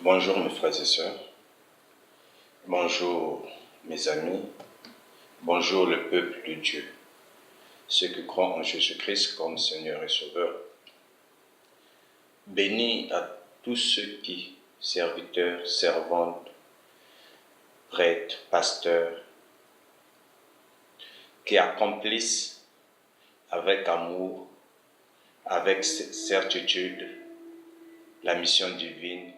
Bonjour mes frères et sœurs, bonjour mes amis, bonjour le peuple de Dieu, ceux qui croient en Jésus-Christ comme Seigneur et Sauveur. Bénis à tous ceux qui, serviteurs, servantes, prêtres, pasteurs, qui accomplissent avec amour, avec certitude, la mission divine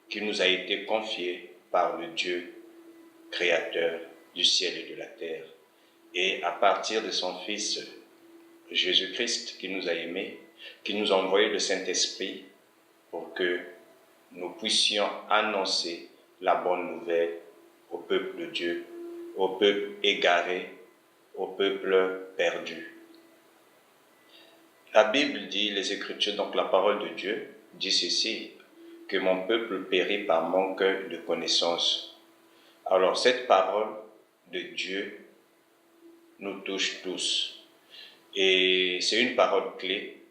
qui nous a été confiée par le Dieu créateur du ciel et de la terre. Et à partir de son Fils Jésus-Christ qui nous a aimés, qui nous a envoyé le Saint-Esprit pour que nous puissions annoncer la bonne nouvelle au peuple de Dieu, au peuple égaré, au peuple perdu. La Bible dit, les Écritures, donc la parole de Dieu, dit ceci, que mon peuple périt par manque de connaissance. Alors cette parole de Dieu nous touche tous. Et c'est une parole clé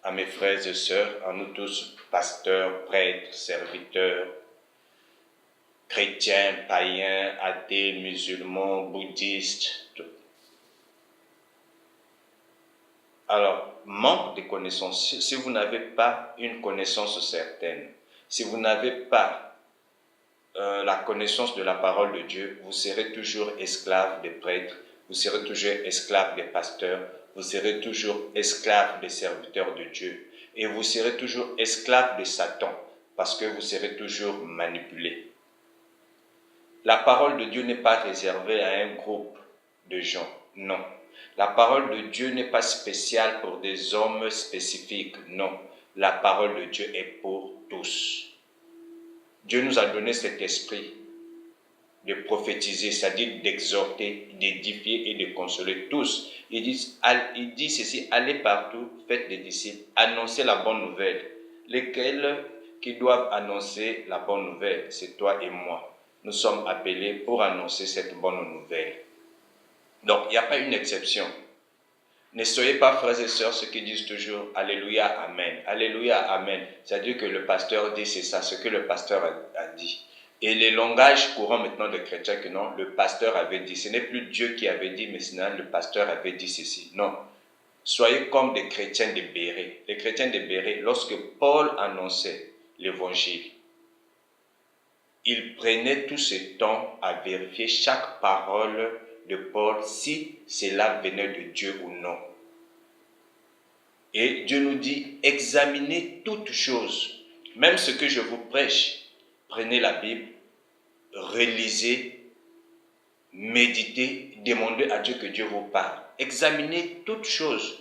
à mes frères et sœurs, à nous tous, pasteurs, prêtres, serviteurs, chrétiens, païens, athées, musulmans, bouddhistes. Tout. Alors, manque de connaissances. Si vous n'avez pas une connaissance certaine, si vous n'avez pas la connaissance de la parole de Dieu, vous serez toujours esclave des prêtres, vous serez toujours esclave des pasteurs, vous serez toujours esclave des serviteurs de Dieu et vous serez toujours esclave de Satan parce que vous serez toujours manipulé. La parole de Dieu n'est pas réservée à un groupe de gens, non. La parole de Dieu n'est pas spéciale pour des hommes spécifiques, non. La parole de Dieu est pour tous. Dieu nous a donné cet esprit de prophétiser, c'est-à-dire d'exhorter, d'édifier et de consoler tous. Il dit ceci, allez partout, faites des disciples, annoncez la bonne nouvelle. Lesquels qui doivent annoncer la bonne nouvelle, c'est toi et moi. Nous sommes appelés pour annoncer cette bonne nouvelle. Donc, il n'y a pas une exception. Ne soyez pas frères et sœurs ceux qui disent toujours « Alléluia, Amen ». « Alléluia, Amen ». C'est-à-dire que le pasteur dit c'est ça, ce que le pasteur a dit. Et les langages courants maintenant de chrétiens que non, le pasteur avait dit. Ce n'est plus Dieu qui avait dit, mais sinon le pasteur avait dit ceci. Non. Soyez comme des chrétiens de Bérée. Les chrétiens de Bérée, lorsque Paul annonçait l'évangile, il prenait tout ce temps à vérifier chaque parole de Paul si cela venait de Dieu ou non. Et Dieu nous dit, examinez toutes choses, même ce que je vous prêche. Prenez la Bible, relisez, méditez, demandez à Dieu que Dieu vous parle. Examinez toutes choses.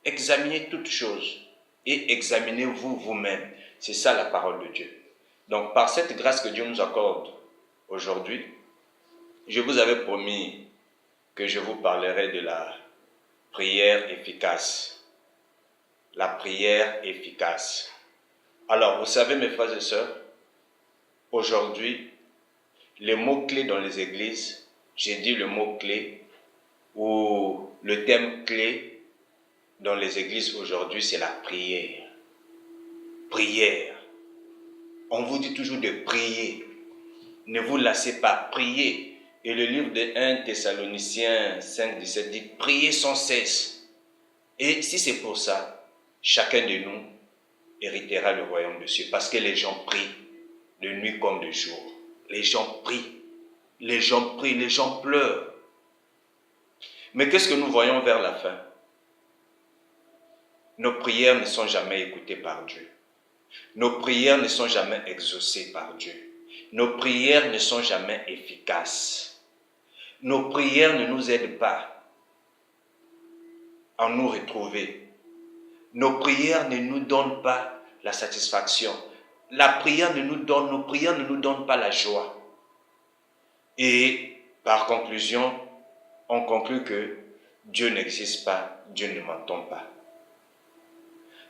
Examinez toutes choses et examinez-vous vous-même. C'est ça la parole de Dieu. Donc par cette grâce que Dieu nous accorde aujourd'hui, je vous avais promis que je vous parlerai de la prière efficace. La prière efficace. Alors, vous savez, mes frères et sœurs, aujourd'hui, les mots-clés dans les églises, j'ai dit le mot-clé ou le thème clé dans les églises aujourd'hui, c'est la prière. Prière. On vous dit toujours de prier. Ne vous lassez pas, priez. Et le livre de 1 Thessaloniciens 5,17 dit « Priez sans cesse ». Et si c'est pour ça, chacun de nous héritera le royaume de Dieu. Parce que les gens prient de nuit comme de jour. Les gens prient. Les gens prient, les gens pleurent. Mais qu'est-ce que nous voyons vers la fin? Nos prières ne sont jamais écoutées par Dieu. Nos prières ne sont jamais exaucées par Dieu. Nos prières ne sont jamais efficaces. Nos prières ne nous aident pas à nous retrouver. Nos prières ne nous donnent pas la satisfaction. Nos prières ne nous donnent pas la joie. Et par conclusion, on conclut que Dieu n'existe pas, Dieu ne m'entend pas.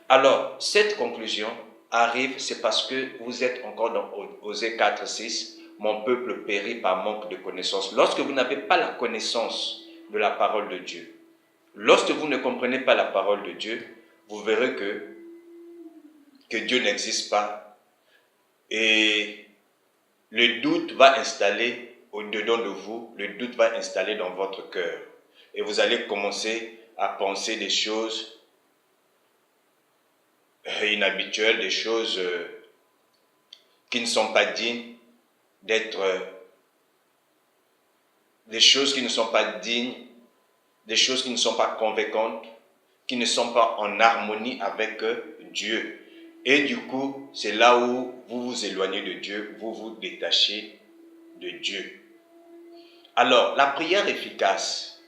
Alors, cette conclusion arrive, c'est parce que vous êtes encore dans Osée 4,6, mon peuple périt par manque de connaissance. Lorsque vous n'avez pas la connaissance de la parole de Dieu, lorsque vous ne comprenez pas la parole de Dieu, vous verrez que que Dieu n'existe pas et le doute va installer au-dedans de vous, le doute va installer dans votre cœur. Et vous allez commencer à penser des choses inhabituelles, des choses qui ne sont pas dignes d'être, des choses qui ne sont pas dignes, des choses qui ne sont pas convaincantes, qui ne sont pas en harmonie avec Dieu. Et du coup, c'est là où vous vous éloignez de Dieu, vous vous détachez de Dieu. Alors, la prière efficace,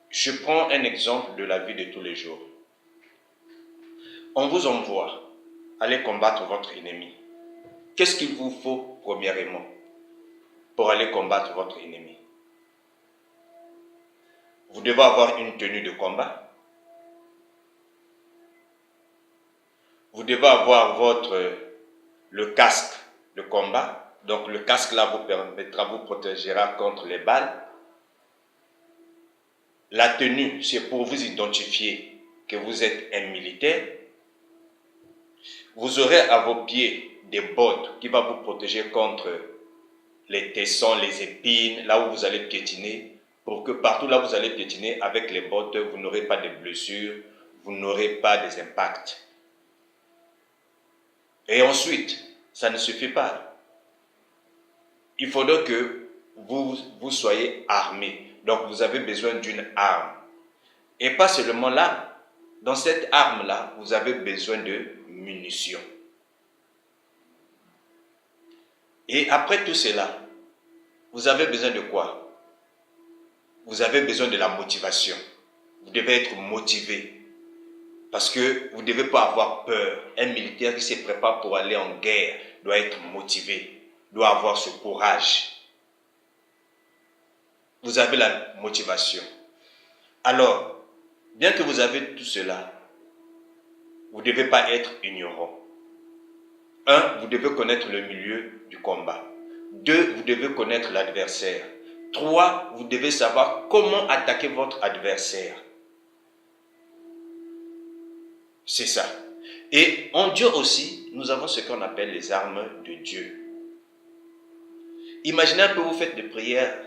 je prends un exemple de la vie de tous les jours. On vous envoie aller combattre votre ennemi. Qu'est-ce qu'il vous faut premièrement pour aller combattre votre ennemi? Vous devez avoir une tenue de combat. Vous devez avoir le casque de combat. Donc le casque là vous permettra, vous protégera contre les balles. La tenue, c'est pour vous identifier que vous êtes un militaire. Vous aurez à vos pieds des bottes qui vont vous protéger contre les tessons, les épines, là où vous allez piétiner, pour que partout là où vous allez piétiner, avec les bottes, vous n'aurez pas de blessures, vous n'aurez pas des impacts. Et ensuite, ça ne suffit pas. Il faudra que vous soyez armé. Donc, vous avez besoin d'une arme. Et pas seulement là, dans cette arme-là, vous avez besoin de munitions. Et après tout cela, vous avez besoin de quoi? Vous avez besoin de la motivation. Vous devez être motivé. Parce que vous ne devez pas avoir peur. Un militaire qui se prépare pour aller en guerre doit être motivé, doit avoir ce courage. Vous avez la motivation. Alors, bien que vous avez tout cela, vous ne devez pas être ignorant. 1, vous devez connaître le milieu du combat. 2, vous devez connaître l'adversaire. 3, vous devez savoir comment attaquer votre adversaire. C'est ça. Et en Dieu aussi, nous avons ce qu'on appelle les armes de Dieu. Imaginez un peu, vous faites des prières.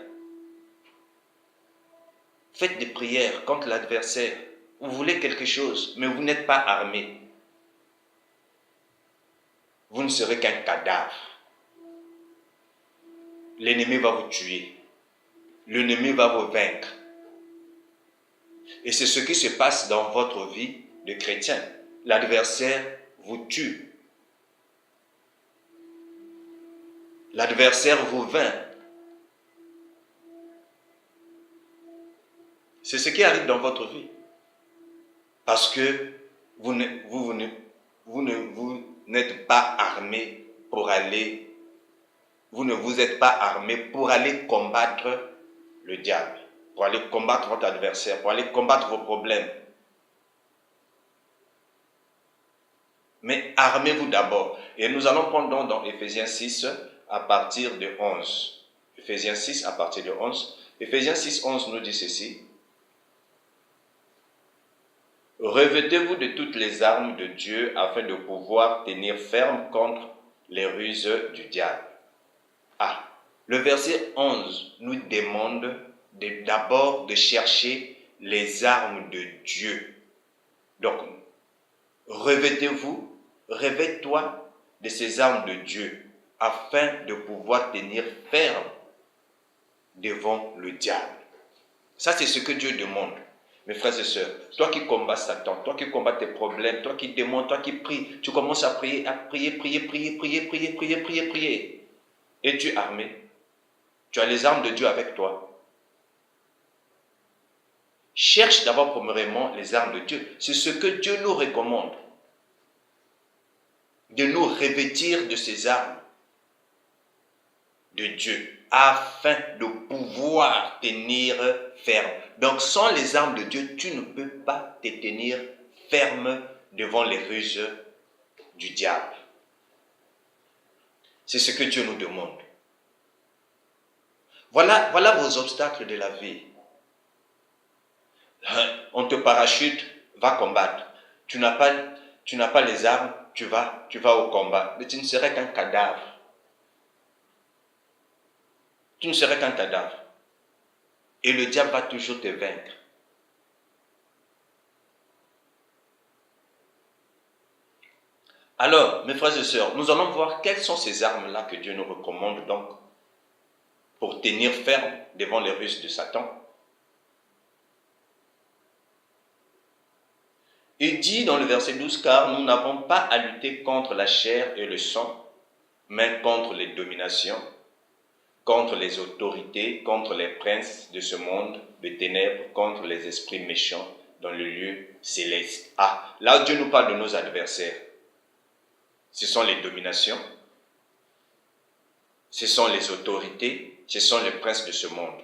Faites des prières contre l'adversaire. Vous voulez quelque chose, mais vous n'êtes pas armé. Vous ne serez qu'un cadavre. L'ennemi va vous tuer. L'ennemi va vous vaincre. Et c'est ce qui se passe dans votre vie de chrétien. L'adversaire vous tue. L'adversaire vous vainc. C'est ce qui arrive dans votre vie. Parce que vous n'êtes pas armé pour aller, vous ne vous êtes pas armé pour aller combattre le diable, pour aller combattre votre adversaire, pour aller combattre vos problèmes. Mais armez-vous d'abord. Et nous allons prendre dans Ephésiens 6 à partir de 11. Ephésiens 6 à partir de 11. Ephésiens 6, 11 nous dit ceci. Revêtez-vous de toutes les armes de Dieu afin de pouvoir tenir ferme contre les ruses du diable. Ah, le verset 11 nous demande d'abord de chercher les armes de Dieu. Donc, revêtez-vous, revêtez-toi de ces armes de Dieu afin de pouvoir tenir ferme devant le diable. Ça, c'est ce que Dieu demande. Mes frères et sœurs, toi qui combats Satan, toi qui combats tes problèmes, toi qui demandes, toi qui pries, tu commences à prier. Et tu es armé. Tu as les armes de Dieu avec toi. Cherche d'abord premièrement les armes de Dieu. C'est ce que Dieu nous recommande. De nous revêtir de ces armes de Dieu afin de pouvoir tenir ferme. Donc sans les armes de Dieu, tu ne peux pas te tenir ferme devant les ruses du diable. C'est ce que Dieu nous demande. Voilà vos obstacles de la vie. On te parachute, va combattre. Tu n'as pas les armes, tu vas au combat, mais tu ne serais qu'un cadavre. Tu ne serais qu'un cadavre. Et le diable va toujours te vaincre. Alors, mes frères et sœurs, nous allons voir quelles sont ces armes-là que Dieu nous recommande donc pour tenir ferme devant les ruses de Satan. Il dit dans le verset 12, car nous n'avons pas à lutter contre la chair et le sang, mais contre les dominations, contre les autorités, contre les princes de ce monde de ténèbres, contre les esprits méchants dans le lieu céleste. Ah, là Dieu nous parle de nos adversaires. Ce sont les dominations, ce sont les autorités, ce sont les princes de ce monde.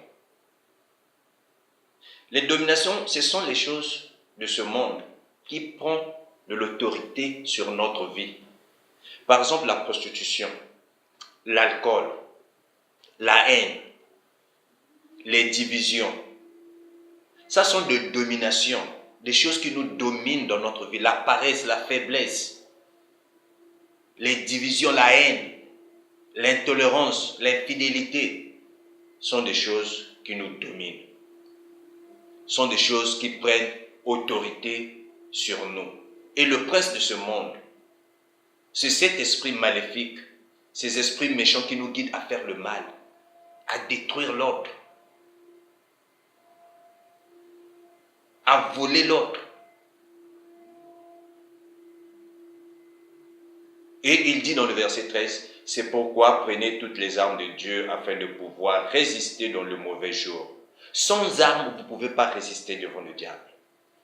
Les dominations, ce sont les choses de ce monde qui prend de l'autorité sur notre vie. Par exemple, la prostitution, l'alcool, la haine, les divisions. Ça sont des dominations, des choses qui nous dominent dans notre vie. La paresse, la faiblesse, les divisions, la haine, l'intolérance, l'infidélité sont des choses qui nous dominent. Sont des choses qui prennent autorité sur nous. Et le prince de ce monde, c'est cet esprit maléfique, ces esprits méchants qui nous guident à faire le mal, à détruire l'autre, à voler l'autre. Et il dit dans le verset 13, c'est pourquoi prenez toutes les armes de Dieu afin de pouvoir résister dans le mauvais jour. Sans armes, vous ne pouvez pas résister devant le diable.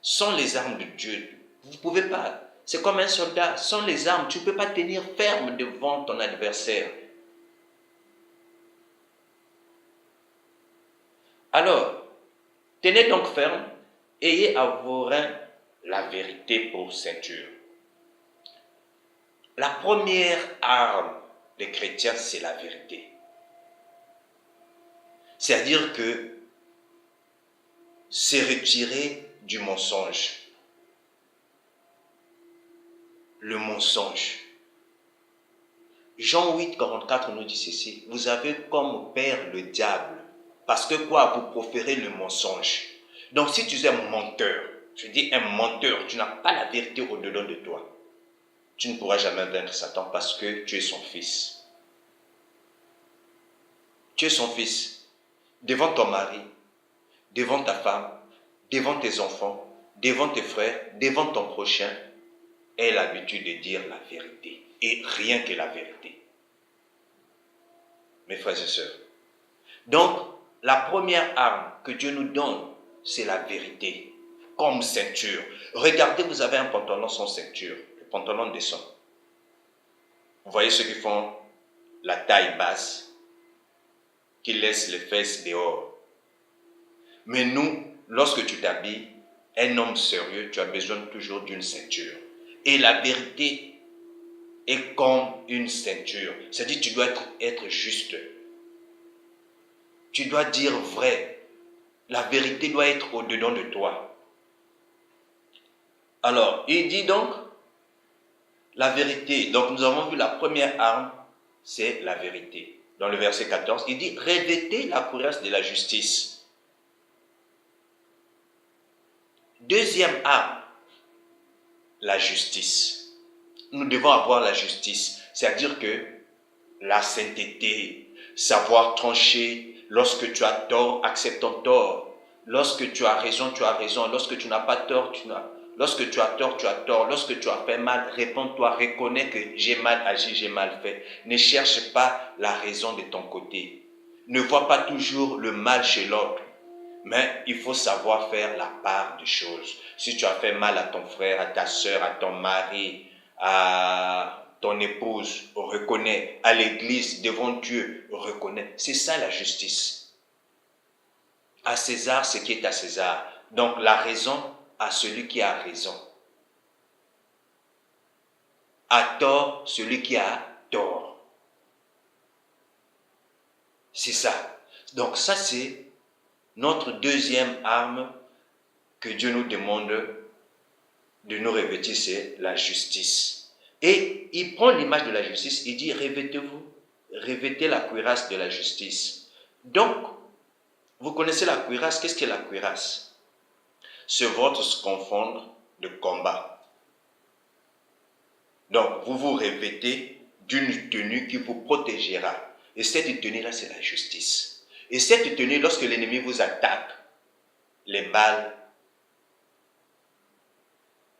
Sans les armes de Dieu, vous ne pouvez pas. C'est comme un soldat. Sans les armes, tu ne peux pas tenir ferme devant ton adversaire. Alors, tenez donc ferme, ayez à vos reins la vérité pour ceinture. La première arme des chrétiens, c'est la vérité. C'est-à-dire que c'est retirer du mensonge. Le mensonge. Jean 8, 44 nous dit ceci. Vous avez comme père le diable. Parce que quoi? Vous proférez le mensonge. Donc si tu es un menteur, je dis un menteur, tu n'as pas la vérité au-dedans de toi. Tu ne pourras jamais vaincre Satan parce que tu es son fils. Tu es son fils. Devant ton mari, devant ta femme, devant tes enfants, devant tes frères, devant ton prochain, aie l'habitude de dire la vérité. Et rien que la vérité. Mes frères et sœurs. Donc, la première arme que Dieu nous donne, c'est la vérité. Comme ceinture. Regardez, vous avez un pantalon sans ceinture. Le pantalon descend. Vous voyez ceux qui font la taille basse, qui laissent les fesses dehors. Mais nous, lorsque tu t'habilles, un homme sérieux, tu as besoin toujours d'une ceinture. Et la vérité est comme une ceinture. C'est-à-dire que tu dois être juste. Tu dois dire vrai. La vérité doit être au-dedans de toi. Alors, il dit donc, la vérité. Donc, nous avons vu la première arme, c'est la vérité. Dans le verset 14, il dit, revêtez la cuirasse de la justice. Deuxième arme, la justice. Nous devons avoir la justice. C'est-à-dire que la sainteté, savoir trancher, lorsque tu as tort, accepte ton tort. Lorsque tu as raison, tu as raison. Lorsque tu n'as pas tort, lorsque tu as tort, tu as tort. Lorsque tu as fait mal, réponds-toi, reconnais que j'ai mal agi, j'ai mal fait. Ne cherche pas la raison de ton côté. Ne vois pas toujours le mal chez l'autre. Mais il faut savoir faire la part des choses. Si tu as fait mal à ton frère, à ta soeur, à ton mari, à ton épouse, reconnais. À l'église, devant Dieu, reconnais. C'est ça la justice. À César, ce qui est à César. Donc la raison à celui qui a raison. À tort, celui qui a tort. C'est ça. Donc ça, c'est notre deuxième arme que Dieu nous demande de nous revêtir, c'est la justice. Et il prend l'image de la justice, il dit revêtez-vous, revêtez la cuirasse de la justice. Donc, vous connaissez la cuirasse, qu'est-ce que la cuirasse? C'est votre scaphandre de combat. Donc, vous vous revêtez d'une tenue qui vous protégera. Et cette tenue-là, c'est la justice. Et cette tenue, lorsque l'ennemi vous attaque, les balles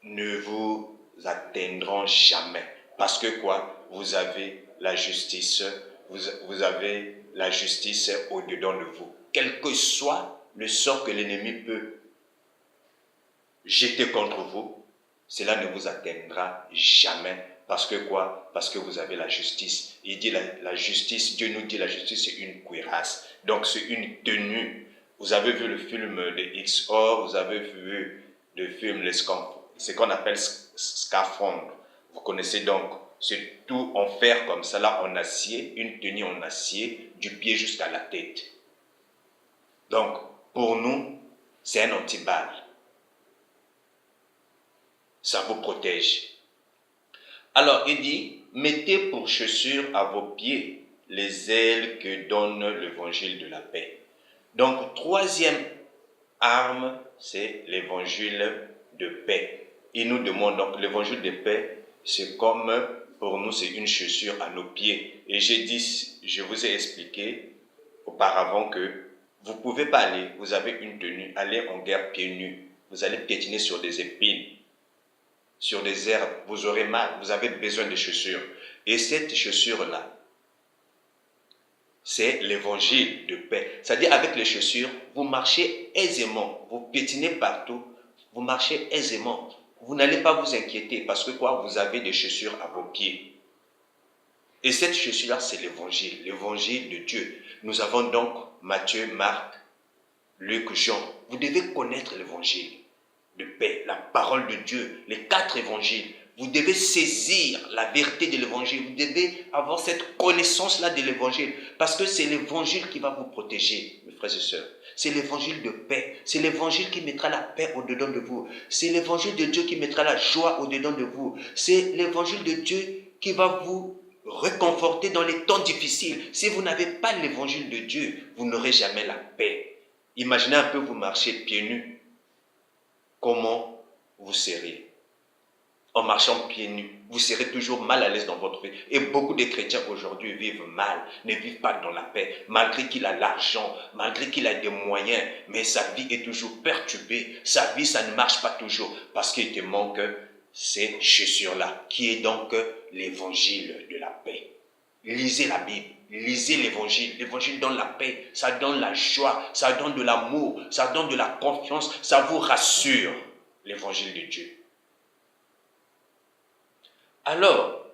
ne vous atteindront jamais. Parce que quoi? Vous avez la justice, vous avez la justice au-dedans de vous. Quel que soit le sort que l'ennemi peut jeter contre vous, cela ne vous atteindra jamais. Parce que quoi? Parce que vous avez la justice. Il dit la justice, Dieu nous dit la justice c'est une cuirasse. Donc c'est une tenue. Vous avez vu le film de XOR, vous avez vu le film ce qu'on appelle scaphandre. Vous connaissez donc, c'est tout en fer comme ça, là en acier, une tenue en acier, du pied jusqu'à la tête. Donc pour nous, c'est un antiballe. Ça vous protège. Alors, il dit, mettez pour chaussures à vos pieds les ailes que donne l'évangile de la paix. Donc, troisième arme, c'est l'évangile de paix. Il nous demande donc, l'évangile de paix, c'est comme, pour nous, c'est une chaussure à nos pieds. Et je vous ai expliqué auparavant que vous ne pouvez pas aller, vous avez une tenue, aller en guerre pieds nus. Vous allez piétiner sur des épines, sur des herbes, vous aurez mal, vous avez besoin de chaussures. Et cette chaussure-là, c'est l'évangile de paix. C'est-à-dire avec les chaussures, vous marchez aisément, vous piétinez partout, vous marchez aisément. Vous n'allez pas vous inquiéter parce que quoi? Vous avez des chaussures à vos pieds. Et cette chaussure-là, c'est l'évangile de Dieu. Nous avons donc Matthieu, Marc, Luc, Jean. Vous devez connaître l'évangile de paix, la parole de Dieu, les 4 évangiles. Vous devez saisir la vérité de l'évangile. Vous devez avoir cette connaissance-là de l'évangile. Parce que c'est l'évangile qui va vous protéger, mes frères et sœurs. C'est l'évangile de paix. C'est l'évangile qui mettra la paix au-dedans de vous. C'est l'évangile de Dieu qui mettra la joie au-dedans de vous. C'est l'évangile de Dieu qui va vous réconforter dans les temps difficiles. Si vous n'avez pas l'évangile de Dieu, vous n'aurez jamais la paix. Imaginez un peu vous marcher pieds nus. Comment vous serez? En marchant pieds nus, vous serez toujours mal à l'aise dans votre vie. Et beaucoup de chrétiens aujourd'hui vivent mal, ne vivent pas dans la paix, malgré qu'il a l'argent, malgré qu'il a des moyens, mais sa vie est toujours perturbée. Sa vie, ça ne marche pas toujours parce qu'il te manque ces chaussures-là, qui est donc l'évangile de la paix. Lisez la Bible, lisez l'évangile. L'évangile donne la paix, ça donne la joie, ça donne de l'amour, ça donne de la confiance, ça vous rassure, l'évangile de Dieu. Alors,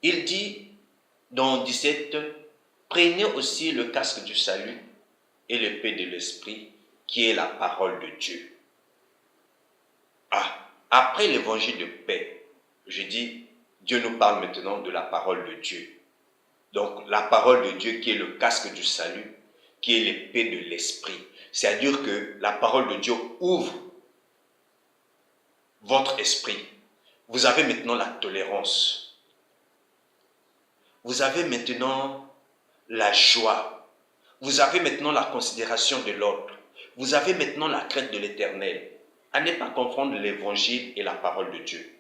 il dit dans 17, prenez aussi le casque du salut et l'épée de l'esprit, qui est la parole de Dieu. Après l'évangile de paix, je dis, Dieu nous parle maintenant de la parole de Dieu. Donc, la parole de Dieu qui est le casque du salut, qui est l'épée de l'esprit. C'est-à-dire que la parole de Dieu ouvre votre esprit. Vous avez maintenant la tolérance. Vous avez maintenant la joie. Vous avez maintenant la considération de l'autre. Vous avez maintenant la crainte de l'Éternel. À ne pas confondre l'évangile et la parole de Dieu.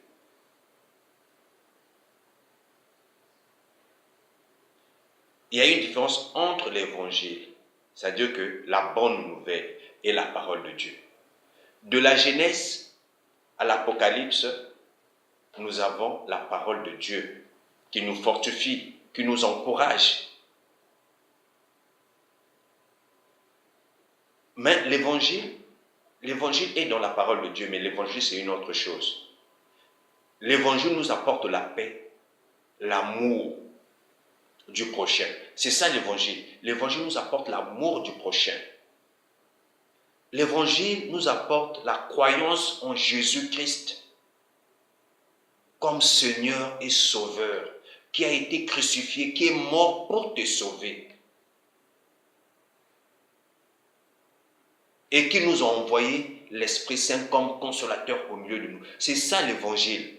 Il y a une différence entre l'évangile, c'est-à-dire que la bonne nouvelle, et la parole de Dieu. De la Genèse à l'Apocalypse, nous avons la parole de Dieu qui nous fortifie, qui nous encourage. Mais l'évangile est dans la parole de Dieu, mais l'évangile c'est une autre chose. L'évangile nous apporte la paix, l'amour du prochain. C'est ça l'évangile. L'évangile nous apporte l'amour du prochain. L'évangile nous apporte la croyance en Jésus-Christ comme Seigneur et Sauveur, qui a été crucifié, qui est mort pour te sauver. Et qui nous a envoyé l'Esprit Saint comme consolateur au milieu de nous. C'est ça l'évangile.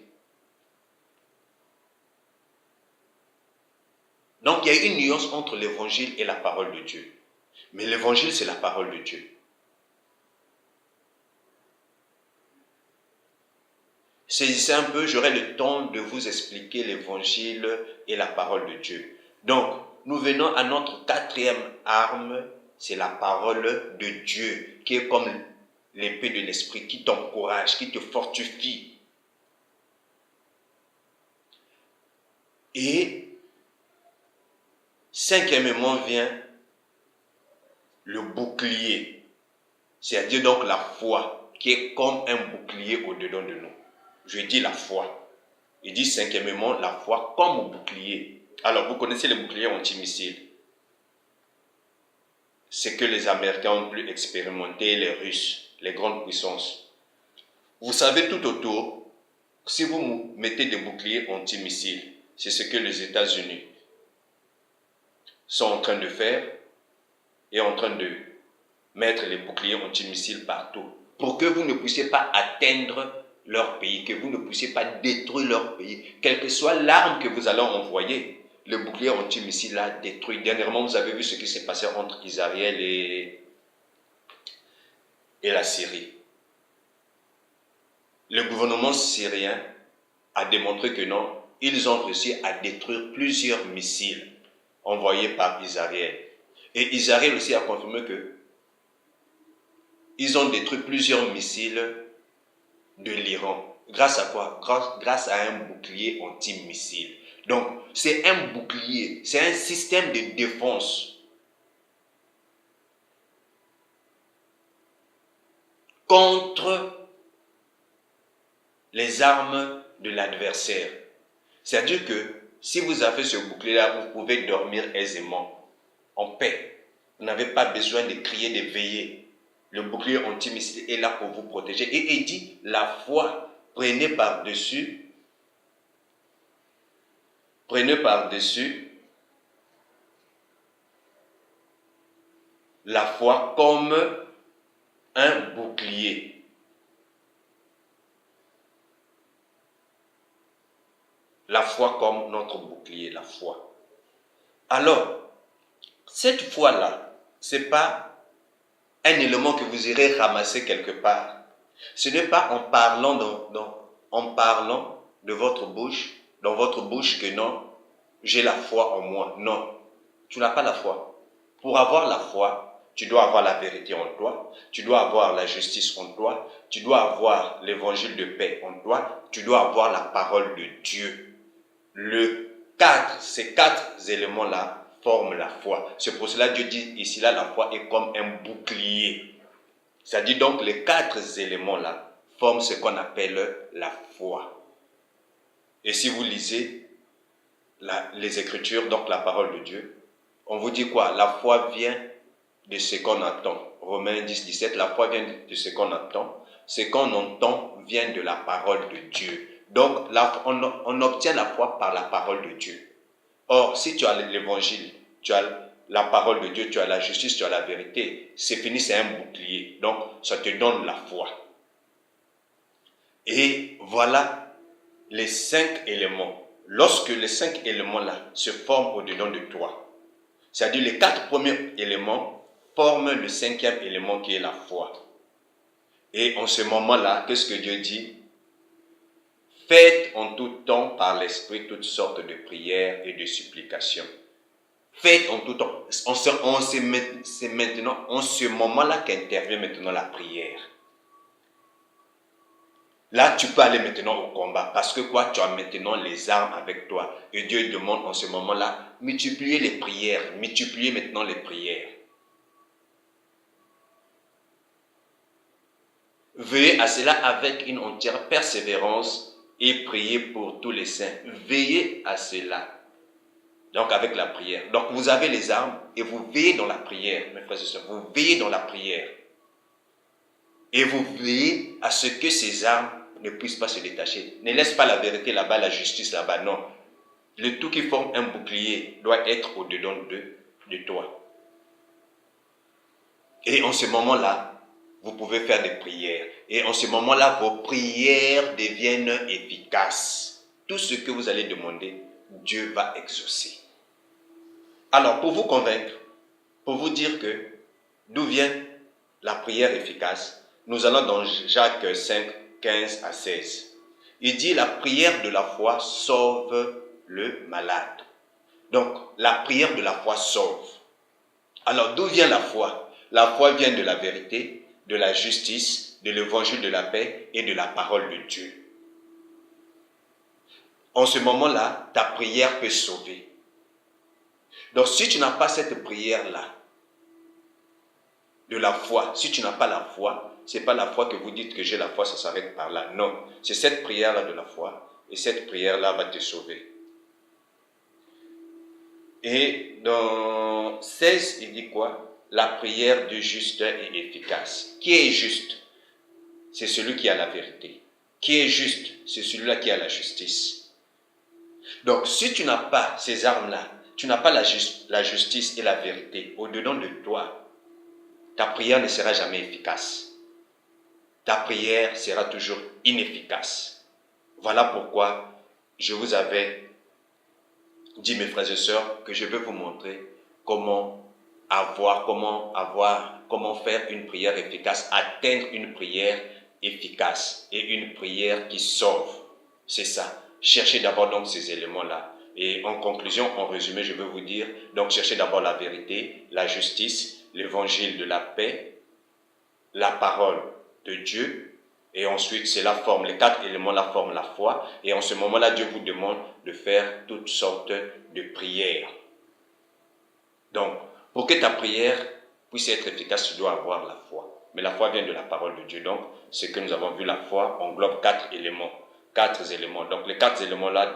Donc, il y a une nuance entre l'évangile et la parole de Dieu. Mais l'évangile, c'est la parole de Dieu. Saisissez un peu, j'aurai le temps de vous expliquer l'évangile et la parole de Dieu. Donc, nous venons à notre quatrième arme, c'est la parole de Dieu, qui est comme l'épée de l'esprit, qui t'encourage, qui te fortifie. Et cinquièmement vient le bouclier, c'est-à-dire donc la foi, qui est comme un bouclier au-dedans de nous. Je dis la foi. Il dit cinquièmement la foi comme bouclier. Alors, vous connaissez les boucliers antimissiles. C'est que les Américains ont pu expérimenter, les Russes, les grandes puissances. Vous savez tout autour, si vous mettez des boucliers antimissiles, c'est ce que les États-Unis sont en train de faire et en train de mettre les boucliers antimissiles partout pour que vous ne puissiez pas atteindre leur pays, que vous ne puissiez pas détruire leur pays, quelle que soit l'arme que vous allez envoyer. Le bouclier antimissile l'a détruit. Dernièrement, vous avez vu ce qui s'est passé entre Israël et la Syrie. Le gouvernement syrien a démontré que non, ils ont réussi à détruire plusieurs missiles envoyés par Israël. Et Israël aussi a confirmé que ils ont détruit plusieurs missiles de l'Iran. Grâce à quoi? Grâce à un bouclier antimissile. Donc, c'est un bouclier, c'est un système de défense contre les armes de l'adversaire. C'est-à-dire que si vous avez ce bouclier-là, vous pouvez dormir aisément, en paix. Vous n'avez pas besoin de crier, de veiller. Le bouclier antimissile est là pour vous protéger. Et il dit, la foi, prenez par-dessus la foi comme un bouclier. La foi comme notre bouclier, la foi. Alors, cette foi-là, ce n'est pas un élément que vous irez ramasser quelque part. Ce n'est pas en parlant de votre bouche, dans votre bouche que non, j'ai la foi en moi. Non, tu n'as pas la foi. Pour avoir la foi, tu dois avoir la vérité en toi, tu dois avoir la justice en toi, tu dois avoir l'évangile de paix en toi, tu dois avoir la parole de Dieu. Ces quatre éléments-là forment la foi. C'est pour cela que Dieu dit ici là, la foi est comme un bouclier. C'est-à-dire donc les quatre éléments-là forment ce qu'on appelle la foi. Et si vous lisez les Écritures, donc la parole de Dieu, on vous dit quoi? La foi vient de ce qu'on attend. Romains 10, 17, la foi vient de ce qu'on attend. Ce qu'on entend vient de la parole de Dieu. Donc, on obtient la foi par la parole de Dieu. Or, si tu as l'évangile, tu as la parole de Dieu, tu as la justice, tu as la vérité, c'est fini, c'est un bouclier. Donc, ça te donne la foi. Et voilà les 5 éléments. Lorsque les 5 éléments-là se forment au-dedans de toi, c'est-à-dire les 4 premiers éléments forment le 5e élément qui est la foi. Et en ce moment-là, qu'est-ce que Dieu dit? Faites en tout temps par l'Esprit toutes sortes de prières et de supplications. Faites en tout temps. C'est maintenant, en ce moment-là qu'intervient maintenant la prière. Là, tu peux aller maintenant au combat. Parce que quoi? Tu as maintenant les armes avec toi. Et Dieu demande en ce moment-là, multipliez les prières. Multipliez maintenant les prières. Veillez à cela avec une entière persévérance et priez pour tous les saints. Veillez à cela. Donc avec la prière. Donc vous avez les armes et vous veillez dans la prière, mes frères et sœurs. Vous veillez dans la prière. Et vous veillez à ce que ces armes ne puissent pas se détacher. Ne laisse pas la vérité là-bas, la justice là-bas, non. Le tout qui forme un bouclier doit être au-dedans de toi. Et en ce moment-là, vous pouvez faire des prières. Et en ce moment-là, vos prières deviennent efficaces. Tout ce que vous allez demander, Dieu va exaucer. Alors, pour vous convaincre, pour vous dire que d'où vient la prière efficace, nous allons dans Jacques 5, 15 à 16. Il dit, la prière de la foi sauve le malade. Donc, la prière de la foi sauve. Alors, d'où vient la foi? La foi vient de la vérité, de la justice, de l'évangile de la paix et de la parole de Dieu. En ce moment-là, ta prière peut sauver. Donc, si tu n'as pas cette prière-là, de la foi, si tu n'as pas la foi, ce n'est pas la foi que vous dites que j'ai la foi, ça s'arrête par là. Non, c'est cette prière-là de la foi, et cette prière-là va te sauver. Et dans 16, il dit quoi? La prière du juste est efficace. Qui est juste? C'est celui qui a la vérité. Qui est juste? C'est celui-là qui a la justice. Donc, si tu n'as pas ces armes-là, tu n'as pas la justice et la vérité au-dedans de toi, ta prière ne sera jamais efficace. Ta prière sera toujours inefficace. Voilà pourquoi je vous avais dit, mes frères et sœurs, que je vais vous montrer comment faire une prière efficace, atteindre une prière efficace et une prière qui sauve. C'est ça. Cherchez d'abord donc ces éléments-là. Et en conclusion, en résumé, je vais vous dire, donc cherchez d'abord la vérité, la justice, l'évangile de la paix, la parole de Dieu, et ensuite c'est la forme, les 4 éléments la forme la foi, et en ce moment-là, Dieu vous demande de faire toutes sortes de prières. Donc, pour que ta prière puisse être efficace, tu dois avoir la foi. Mais la foi vient de la parole de Dieu. Donc, ce que nous avons vu, la foi englobe 4 éléments. 4 éléments. Donc, les 4 éléments-là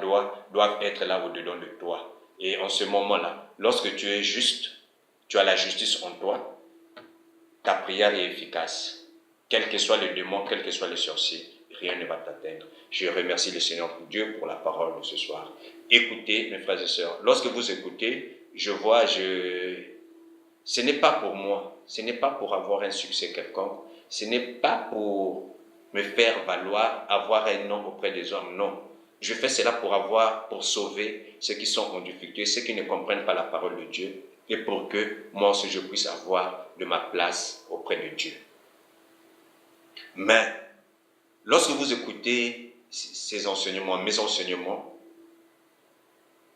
doivent être là au-dedans de toi. Et en ce moment-là, lorsque tu es juste, tu as la justice en toi, ta prière est efficace. Quel que soit le démon, quel que soit le sorcier, rien ne va t'atteindre. Je remercie le Seigneur pour Dieu pour la parole de ce soir. Écoutez, mes frères et sœurs, lorsque vous écoutez, ce n'est pas pour moi, ce n'est pas pour avoir un succès quelconque, ce n'est pas pour me faire valoir, avoir un nom auprès des hommes, non. Je fais cela pour sauver ceux qui sont en difficulté, ceux qui ne comprennent pas la parole de Dieu, et pour que moi aussi je puisse avoir de ma place auprès de Dieu. Mais, lorsque vous écoutez ces enseignements, mes enseignements,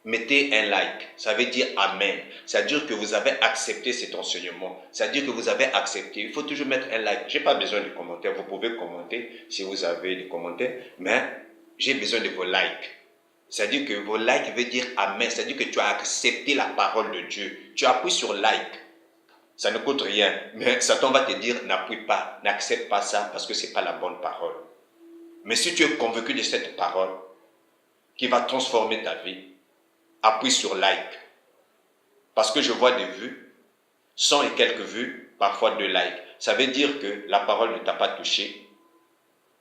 mettez un like, ça veut dire Amen. C'est-à-dire que vous avez accepté cet enseignement. C'est-à-dire que vous avez accepté. Il faut toujours mettre un like. Je n'ai pas besoin de commentaires. Vous pouvez commenter si vous avez des commentaires. Mais j'ai besoin de vos likes. C'est-à-dire que vos likes veut dire Amen. C'est-à-dire que tu as accepté la parole de Dieu. Tu appuies sur like. Ça ne coûte rien. Mais Satan va te dire n'appuie pas. N'accepte pas ça parce que ce n'est pas la bonne parole. Mais si tu es convaincu de cette parole qui va transformer ta vie, appuie sur like. Parce que je vois des vues, 100 et quelques vues, parfois 2 likes. Ça veut dire que la parole ne t'a pas touché,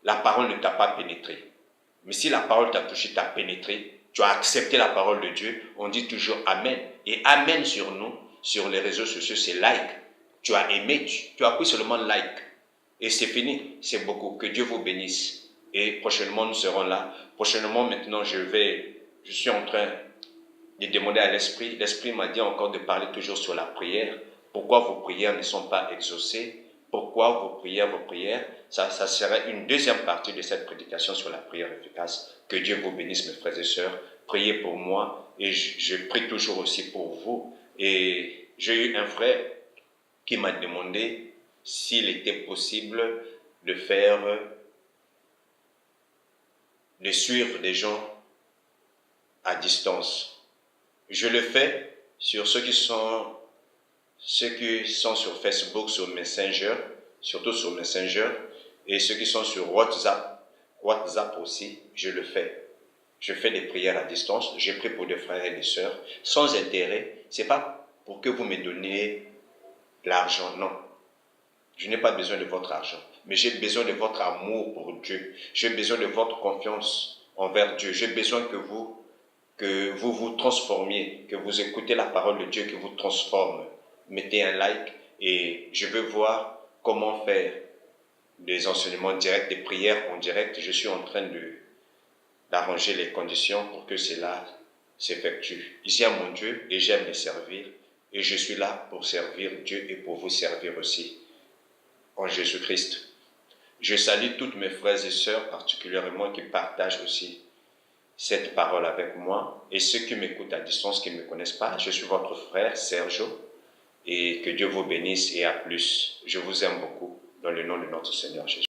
la parole ne t'a pas pénétré. Mais si la parole t'a touché, t'a pénétré, tu as accepté la parole de Dieu, on dit toujours Amen. Et Amen sur nous, sur les réseaux sociaux, c'est like. Tu as aimé, tu appuies seulement like. Et c'est fini, c'est beaucoup. Que Dieu vous bénisse. Et prochainement, nous serons là. Prochainement, maintenant, je suis en train de demander à l'Esprit. L'Esprit m'a dit encore de parler toujours sur la prière. Pourquoi vos prières ne sont pas exaucées? Pourquoi vos prières, ça serait une deuxième partie de cette prédication sur la prière efficace. Que Dieu vous bénisse, mes frères et sœurs. Priez pour moi et je prie toujours aussi pour vous. Et j'ai eu un frère qui m'a demandé s'il était possible de suivre des gens à distance. Je le fais sur ceux qui sont sur Facebook, sur Messenger, surtout sur Messenger, et ceux qui sont sur WhatsApp aussi, je le fais. Je fais des prières à distance, je prie pour des frères et des sœurs, sans intérêt. Ce n'est pas pour que vous me donniez l'argent, non. Je n'ai pas besoin de votre argent, mais j'ai besoin de votre amour pour Dieu. J'ai besoin de votre confiance envers Dieu. J'ai besoin que vous vous transformiez, que vous écoutez la parole de Dieu qui vous transforme. Mettez un like et je veux voir comment faire des enseignements directs, des prières en direct. Je suis en train d'arranger les conditions pour que cela s'effectue. J'aime mon Dieu et j'aime le servir. Et je suis là pour servir Dieu et pour vous servir aussi, en Jésus-Christ. Je salue toutes mes frères et sœurs, particulièrement qui partagent aussi cette parole avec moi. Et ceux qui m'écoutent à distance, qui ne me connaissent pas, je suis votre frère Sergio. Et que Dieu vous bénisse et à plus. Je vous aime beaucoup dans le nom de notre Seigneur Jésus.